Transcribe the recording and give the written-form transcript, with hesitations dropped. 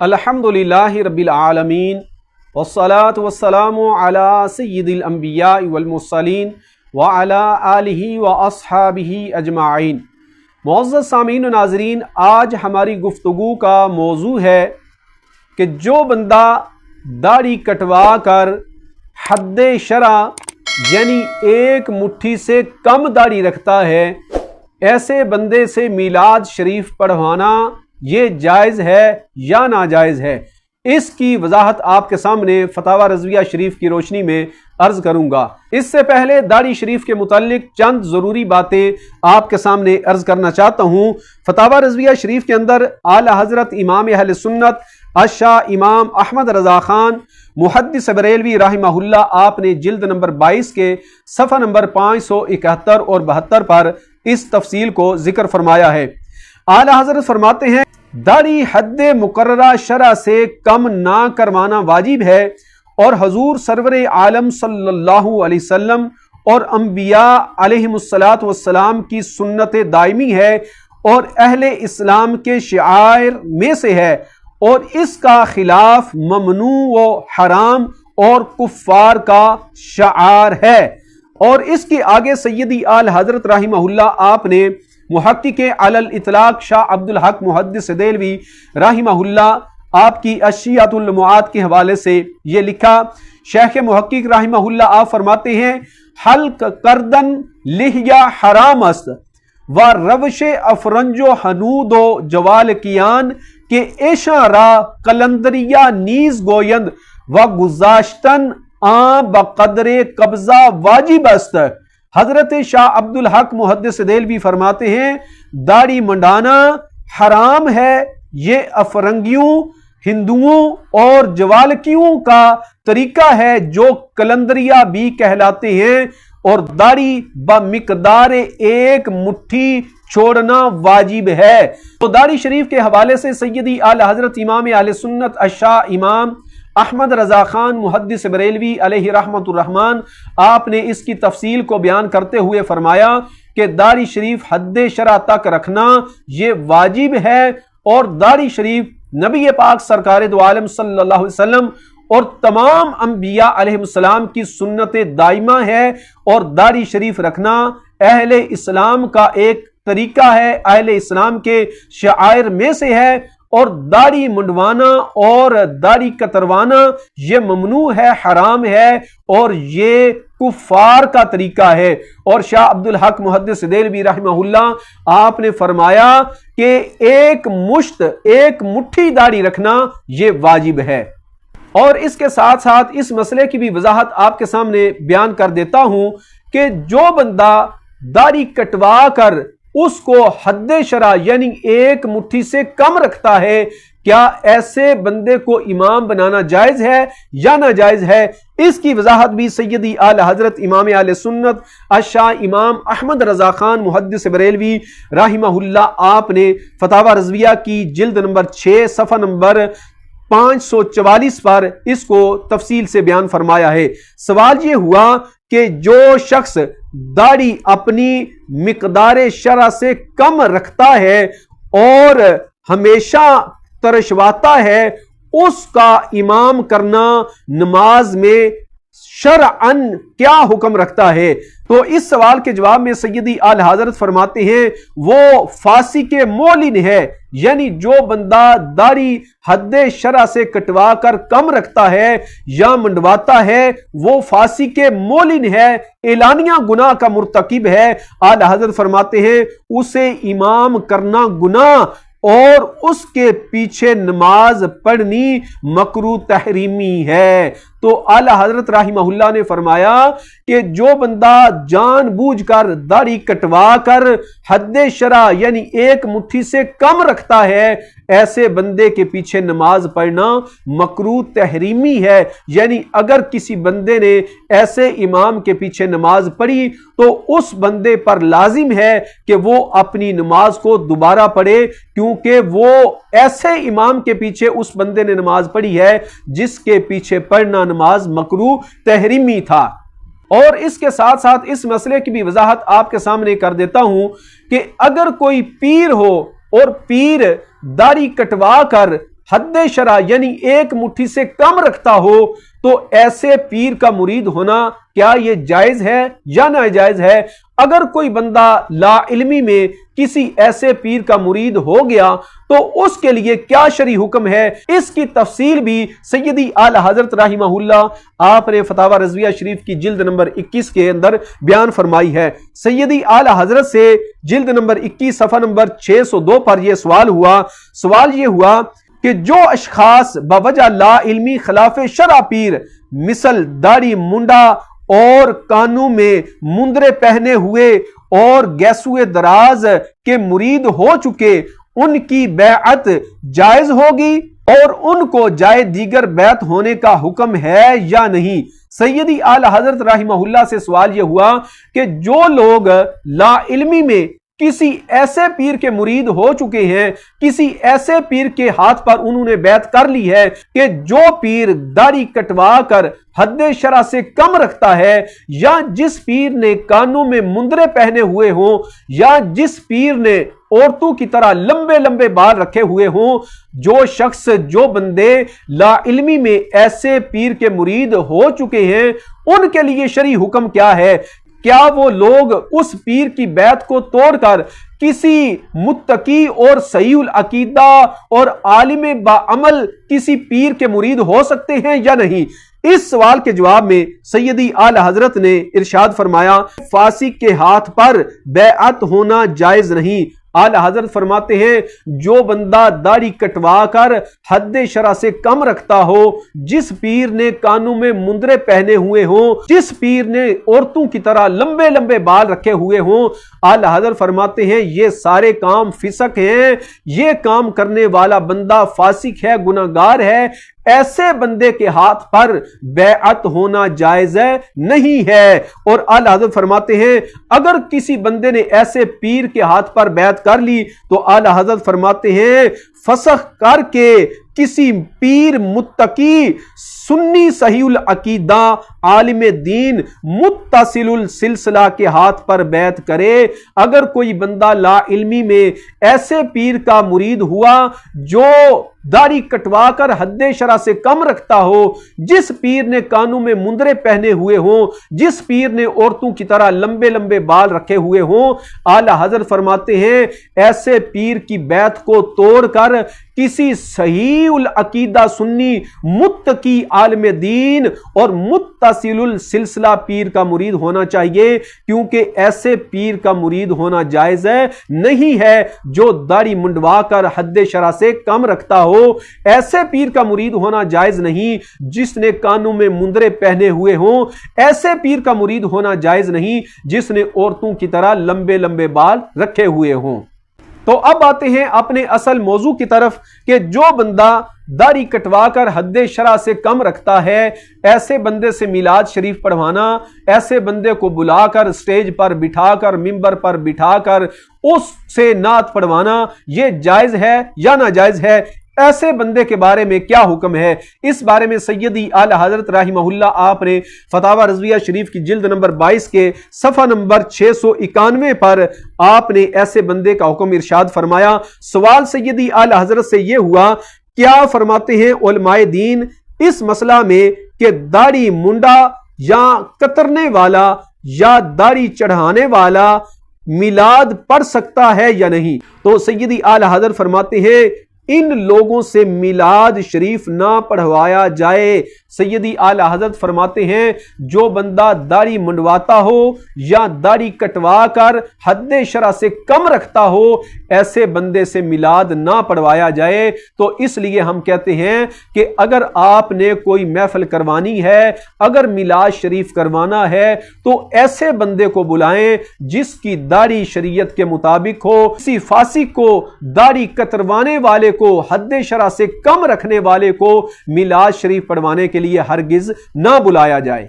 अल्हम्दुलिल्लाहि रब्बिल आलमीन वस्सलातु वस्सलामु अला सय्यिदिल अंबिया वल मुरसलीन व अला आलिहि व अस्हाबिहि अजमाइन। मुअज़्ज़ज़ सामीन व नाज़रीन, आज हमारी गुफ्तगू का मौजू है कि जो बंदा दाढ़ी कटवा कर हद्दे शरा यानी एक मुट्ठी से कम दाढ़ी रखता है, ऐसे बंदे से मीलाद शरीफ पढ़वाना ये जायज़ है या नाजायज़ है। इसकी वजाहत आपके सामने फतावा रज़विया शरीफ की रोशनी में अर्ज करूंगा। इससे पहले दाढ़ी शरीफ के मुताल्लिक चंद ज़रूरी बातें आपके सामने अर्ज करना चाहता हूँ। फतावा रज़विया शरीफ के अंदर आला हज़रत इमाम अहले सुन्नत अशाह इमाम अहमद रज़ा खान मुहद्दिस बरेलवी रहमहुल्लाह, आपने जिल्द नंबर 22 के सफ़ा नंबर 571 और 72 पर इस तफसील को जिक्र फरमाया है। आला हज़रत फरमाते हैं, दाढ़ी हद्दे मुकर्ररा शरअ से कम ना करवाना वाजिब है और हजूर सरवर आलम सल्लल्लाहु अलैहि वसल्लम और अंबिया अलैहिमुस्सलात वस्सलाम की सुन्नत दायमी है और अहले इस्लाम के शिआर में से है और इसका खिलाफ ममनू व हराम और कुफ्फार का शिआर है। और इसके आगे सैयदी आल हजरत रहमहुल्लाह, आपने मुहक्किक अलल इतलाक शाह अब्दुल हक मुहद्दिस देलवी रहमहुल्लाह, आपकी अशियातुल मुआद के हवाले से ये लिखा। शेख मुहक्किक रहमहुल्लाह आप फरमाते हैं, हल्क करदन लिहया हराम अस्त व रवश अफरंजो हनूदो जवाल कियान के एशारा कलंदरिया नीज गोयंद व गुजाश्तन आ बकदरे कब्जा वाजिब अस्त। हजरत शाह अब्दुल हक मुहद्दिस देलवी फरमाते हैं, दाढ़ी मंडाना हराम है। ये अफरंगियों, हिंदुओं और जवालकियों का तरीका है जो कलंदरिया भी कहलाते हैं, और दाढ़ी बमिकदार एक मुट्ठी छोड़ना वाजिब है। तो दाढ़ी शरीफ के हवाले से सैयदी आला हजरत इमाम अहले सुन्नत अशाह इमाम अहमद रज़ा खान मुहद्दिस बरेलवी अलैहि रहमतुर रहमान, आपने इसकी तफसील को बयान करते हुए फरमाया कि दाढ़ी शरीफ हद्दे शरा तक रखना ये वाजिब है और दाढ़ी शरीफ नबी पाक सरकार दो आलम सल्लल्लाहु अलैहि वसल्लम और तमाम अंबिया अलैहिस्सलाम की सुन्नत दाइमा है और दाढ़ी शरीफ रखना अहले इस्लाम का एक तरीका है, अहले इस्लाम के शिआर में से है। और दाढ़ी मुंडवाना और दाढ़ी कतरवाना ये ममनू है, हराम है और ये कुफ्फार का तरीका है। और शाह अब्दुल हक मुहद्दिस देलवी रहमहुल्लाह, आपने फरमाया कि एक मुट्ठी दाढ़ी रखना ये वाजिब है। और इसके साथ साथ इस मसले की भी वजाहत आपके सामने बयान कर देता हूं कि जो बंदा दाढ़ी कटवा कर उसको हद्दे शरा यानी एक मुट्ठी से कम रखता है, क्या ऐसे बंदे को इमाम बनाना जायज है या नाजायज है? इसकी वजाहत भी सैयदी आला हजरत इमाम आले सुन्नत अशाह इमाम अहमद रज़ा खान मुहद्दिस बरेलवी रहमहुल्लाह, आपने फतावा रज़विया की जिल्द नंबर 6 सफ़ा नंबर 544 पर इसको तफसील से बयान फरमाया है। सवाल ये हुआ कि जो शख्स दाढ़ी अपनी मिकदार शरा से कम रखता है और हमेशा तरशवाता है, उसका इमाम करना नमाज में शरअन क्या हुक्म रखता है? तो इस सवाल के जवाब में सैयदी आला हजरत फरमाते हैं, वो फासी के मोलिन है, यानी जो बंदा दाढ़ी हद्दे शरा से कटवा कर कम रखता है या मंडवाता है, वो फासी के मोलिन है, एलानिया गुनाह का मुर्तकिब है। आला हजरत फरमाते हैं, उसे इमाम करना गुनाह और उसके पीछे नमाज पढ़नी मकरू तहरीमी है। तो आला हजरत रहमहुल्लाह ने फरमाया कि जो बंदा जानबूझकर दाढ़ी कटवा कर हद्दे शरा यानी एक मुट्ठी से कम रखता है, ऐसे बंदे के पीछे नमाज पढ़ना मकरू तहरीमी है। यानी अगर किसी बंदे ने ऐसे इमाम के पीछे नमाज पढ़ी तो उस बंदे पर लाजिम है कि वो अपनी नमाज को दोबारा पढ़े, क्योंकि वो ऐसे इमाम के पीछे उस बंदे ने नमाज पढ़ी है जिसके पीछे पढ़ना नमाज मकरू तहरीमी था। और इसके साथ साथ इस मसले की भी वजाहत आपके सामने कर देता हूं कि अगर कोई पीर हो और पीर दाढ़ी कटवा कर حد شرع یعنی ایک مٹھی سے کم رکھتا ہو تو ایسے پیر کا مرید ہونا کیا یہ جائز ہے یا ناجائز ہے؟ اگر کوئی بندہ لا علمی میں کسی ایسے پیر کا مرید ہو گیا تو اس کے لیے کیا شرعی حکم ہے، اس کی تفصیل بھی سیدی اعلی حضرت رحمہ اللہ آپ نے فتاوی رضویہ شریف کی جلد نمبر 21 کے اندر بیان فرمائی ہے۔ سیدی اعلی حضرت سے جلد نمبر 21 صفحہ نمبر 602 پر یہ سوال یہ ہوا کہ جو اشخاص بوجہ لا علمی خلاف شرع پیر مثل داڑھی منڈا اور کانوں میں مندرے پہنے ہوئے اور گیسوئے دراز کے مرید ہو چکے، ان کی بیعت جائز ہوگی اور ان کو جائے دیگر بیعت ہونے کا حکم ہے یا نہیں؟ سیدی اعلی حضرت رحمہ اللہ سے سوال یہ ہوا کہ جو لوگ لا علمی میں کسی ایسے پیر کے مرید ہو چکے ہیں، کسی ایسے پیر کے ہاتھ پر انہوں نے بیعت کر لی ہے کہ جو پیر داڑھی کٹوا کر حد شرع سے کم رکھتا ہے، یا جس پیر نے کانوں میں مندرے پہنے ہوئے ہوں، یا جس پیر نے عورتوں کی طرح لمبے لمبے بال رکھے ہوئے ہوں، جو بندے لا علمی میں ایسے پیر کے مرید ہو چکے ہیں، ان کے لیے شرعی حکم کیا ہے؟ کیا وہ لوگ اس پیر کی بیعت کو توڑ کر کسی متقی اور صحیح العقیدہ اور عالم باعمل کسی پیر کے مرید ہو سکتے ہیں یا نہیں؟ اس سوال کے جواب میں سیدی اعلی حضرت نے ارشاد فرمایا فاسق کے ہاتھ پر بیعت ہونا جائز نہیں۔ اعلی حضرت فرماتے ہیں جو بندہ داڑھی کٹوا کر حد شرع سے کم رکھتا ہو، جس پیر نے کانوں میں مندرے پہنے ہوئے ہوں، جس پیر نے عورتوں کی طرح لمبے لمبے بال رکھے ہوئے ہوں، اعلی حضرت فرماتے ہیں یہ سارے کام فسق ہیں، یہ کام کرنے والا بندہ فاسق ہے، گناہگار ہے، ایسے بندے کے ہاتھ پر بیعت ہونا جائز نہیں ہے۔ اور اعلی حضرت فرماتے ہیں اگر کسی بندے نے ایسے پیر کے ہاتھ پر بیعت کر لی تو اعلی حضرت فرماتے ہیں فسخ کر کے کسی پیر متقی سنی صحیح العقیدہ عالم دین متصل السلسلہ کے ہاتھ پر بیعت کرے۔ اگر کوئی بندہ لا علمی میں ایسے پیر کا مرید ہوا جو داڑھی کٹوا کر حد شرع سے کم رکھتا ہو، جس پیر نے کانوں میں مندرے پہنے ہوئے ہوں، جس پیر نے عورتوں کی طرح لمبے لمبے بال رکھے ہوئے ہوں، اعلی حضرت فرماتے ہیں ایسے پیر کی بیعت کو توڑ کر کسی صحیح العقیدہ سنی متقی عالم دین اور متصل السلسلہ پیر کا مرید ہونا چاہیے، کیونکہ ایسے پیر کا مرید ہونا جائز نہیں ہے جو داڑھی منڈوا کر حد شرع سے کم رکھتا ہو، ایسے پیر کا مرید ہونا جائز نہیں جس نے کانوں میں مندرے پہنے ہوئے ہوں، ایسے پیر کا مرید ہونا جائز نہیں جس نے عورتوں کی طرح لمبے لمبے بال رکھے ہوئے ہوں۔ تو اب آتے ہیں اپنے اصل موضوع کی طرف کہ جو بندہ داڑھی کٹوا کر حد شرع سے کم رکھتا ہے، ایسے بندے سے میلاد شریف پڑھوانا، ایسے بندے کو بلا کر سٹیج پر بٹھا کر ممبر پر بٹھا کر اس سے نعت پڑھوانا یہ جائز ہے یا ناجائز ہے؟ ایسے بندے کے بارے میں کیا حکم ہے؟ اس بارے میں سیدی اعلی حضرت رحمہ اللہ آپ نے فتاوی رضویہ شریف کی جلد نمبر 22 کے صفحہ نمبر 691 پر آپ نے ایسے بندے کا حکم ارشاد فرمایا۔ سوال سیدی اعلی حضرت سے یہ ہوا کیا فرماتے ہیں علماء دین اس مسئلہ میں کہ داڑھی منڈا یا کترنے والا یا داڑھی چڑھانے والا میلاد پڑھ سکتا ہے یا نہیں؟ تو سیدی اعلی حضرت فرماتے ہیں ان لوگوں سے میلاد شریف نہ پڑھوایا جائے۔ سیدی اعلی حضرت فرماتے ہیں جو بندہ داڑھی منڈواتا ہو یا داڑھی کٹوا کر حد شرع سے کم رکھتا ہو، ایسے بندے سے میلاد نہ پڑھوایا جائے۔ تو اس لیے ہم کہتے ہیں کہ اگر آپ نے کوئی محفل کروانی ہے، اگر میلاد شریف کروانا ہے تو ایسے بندے کو بلائیں جس کی داڑھی شریعت کے مطابق ہو، کسی فاسق کو، داڑھی کتروانے والے کو، حد شرع سے کم رکھنے والے کو میلاد شریف پڑھوانے کے لیے ہرگز نہ بلایا جائے۔